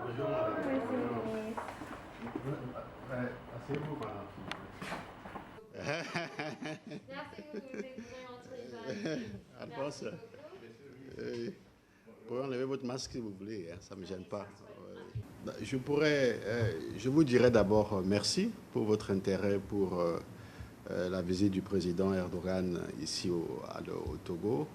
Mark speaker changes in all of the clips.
Speaker 1: Bonjour madame. Asseyez-vous madame.
Speaker 2: Merci beaucoup, vous pouvez entrer par ici.
Speaker 1: Alphonse, vous pouvez enlever votre masque si vous voulez, hein, ça ne me gêne pas. Je vous dirais d'abord merci pour votre intérêt pour la visite du président Erdogan ici au Togo.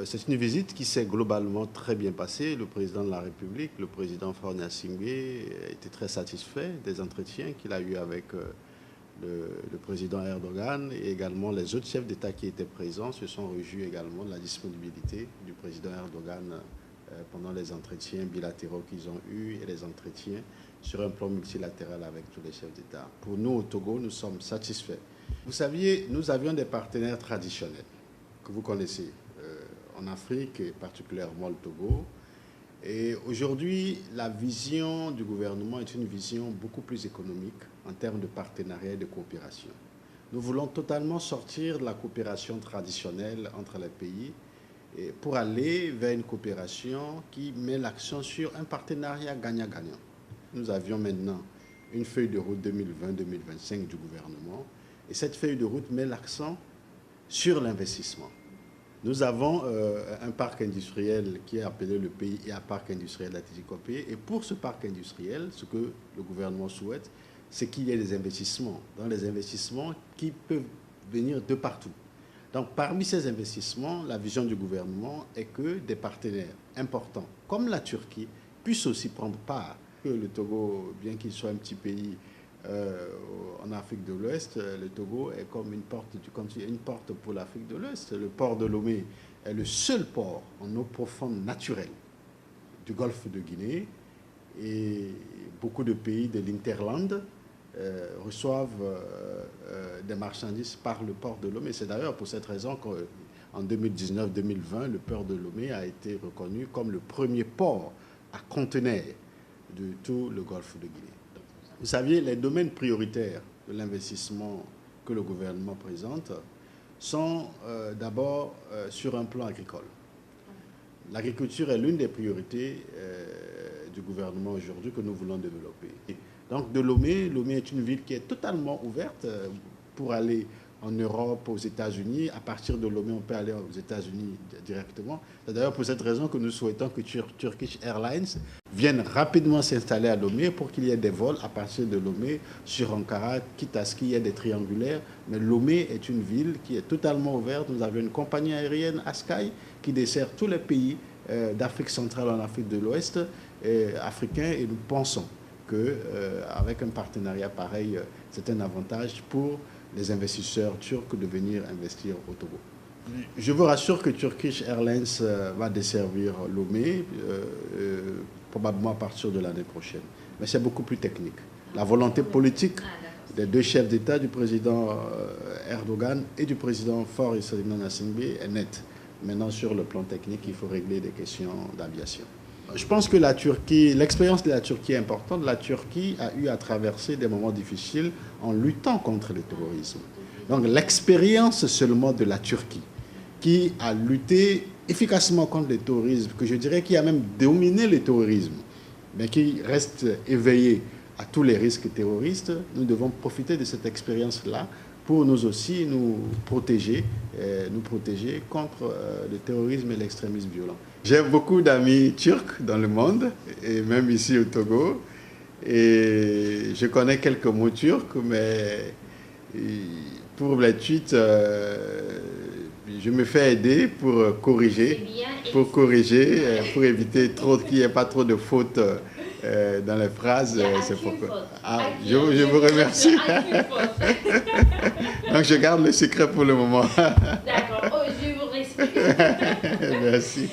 Speaker 1: C'est une visite qui s'est globalement très bien passée. Le président de la République, le président Faure Gnassingbé, était très satisfait des entretiens qu'il a eus avec le président Erdogan, et également les autres chefs d'État qui étaient présents se sont réjouis également de la disponibilité du président Erdogan pendant les entretiens bilatéraux qu'ils ont eus et les entretiens sur un plan multilatéral avec tous les chefs d'État. Pour nous, au Togo, nous sommes satisfaits. Vous saviez, nous avions des partenaires traditionnels que vous connaissez en Afrique, et particulièrement le Togo. Et aujourd'hui, la vision du gouvernement est une vision beaucoup plus économique en termes de partenariat et de coopération. Nous voulons totalement sortir de la coopération traditionnelle entre les pays et pour aller vers une coopération qui met l'accent sur un partenariat gagnant-gagnant. Nous avions maintenant une feuille de route 2020-2025 du gouvernement, et cette feuille de route met l'accent sur l'investissement. Nous avons un parc industriel qui est appelé le PIA Parc industriel d'Atitikopé. Et pour ce parc industriel, ce que le gouvernement souhaite, c'est qu'il y ait des investissements, des investissements qui peuvent venir de partout. Donc parmi ces investissements, la vision du gouvernement est que des partenaires importants, comme la Turquie, puissent aussi prendre part. Que le Togo, bien qu'il soit un petit pays en Afrique de l'Ouest, le Togo est comme une porte du continent, une porte pour l'Afrique de l'Ouest. Le port de Lomé est le seul port en eau profonde naturelle du golfe de Guinée, et beaucoup de pays de l'Interland reçoivent des marchandises par le port de Lomé. C'est d'ailleurs pour cette raison qu'en 2019-2020, le port de Lomé a été reconnu comme le premier port à conteneurs de tout le golfe de Guinée. Vous saviez, les domaines prioritaires de l'investissement que le gouvernement présente sont d'abord sur un plan agricole. L'agriculture est l'une des priorités du gouvernement aujourd'hui que nous voulons développer. Donc de Lomé est une ville qui est totalement ouverte pour aller en Europe, aux États-Unis. À partir de Lomé, on peut aller aux États-Unis directement. C'est d'ailleurs pour cette raison que nous souhaitons que Turkish Airlines vienne rapidement s'installer à Lomé pour qu'il y ait des vols à partir de Lomé sur Ankara, quitte à ce qu'il y ait des triangulaires. Mais Lomé est une ville qui est totalement ouverte. Nous avons une compagnie aérienne, Askai, qui dessert tous les pays d'Afrique centrale en Afrique de l'Ouest africain, et nous pensons qu'avec un partenariat pareil, c'est un avantage pour les investisseurs turcs de venir investir au Togo. Je vous rassure que Turkish Airlines va desservir Lomé probablement à partir de l'année prochaine. Mais c'est beaucoup plus technique. La volonté politique des deux chefs d'État, du président Erdogan et du président Faure Gnassingbé, est nette. Maintenant, sur le plan technique, il faut régler des questions d'aviation. Je pense que l'expérience de la Turquie est importante. La Turquie a eu à traverser des moments difficiles en luttant contre le terrorisme. Donc l'expérience seulement de la Turquie, qui a lutté efficacement contre le terrorisme, que je dirais qui a même dominé le terrorisme, mais qui reste éveillé à tous les risques terroristes, nous devons profiter de cette expérience-là pour nous aussi nous protéger contre le terrorisme et l'extrémisme violent. J'ai beaucoup d'amis turcs dans le monde, et même ici au Togo, et je connais quelques mots turcs, mais pour les tweets, je me fais aider pour corriger, pour éviter qu'il n'y ait pas trop de fautes dans les phrases. C'est pourquoi. Je vous remercie. Donc je garde le secret pour le moment.
Speaker 2: D'accord, je vous respecte.
Speaker 1: Merci.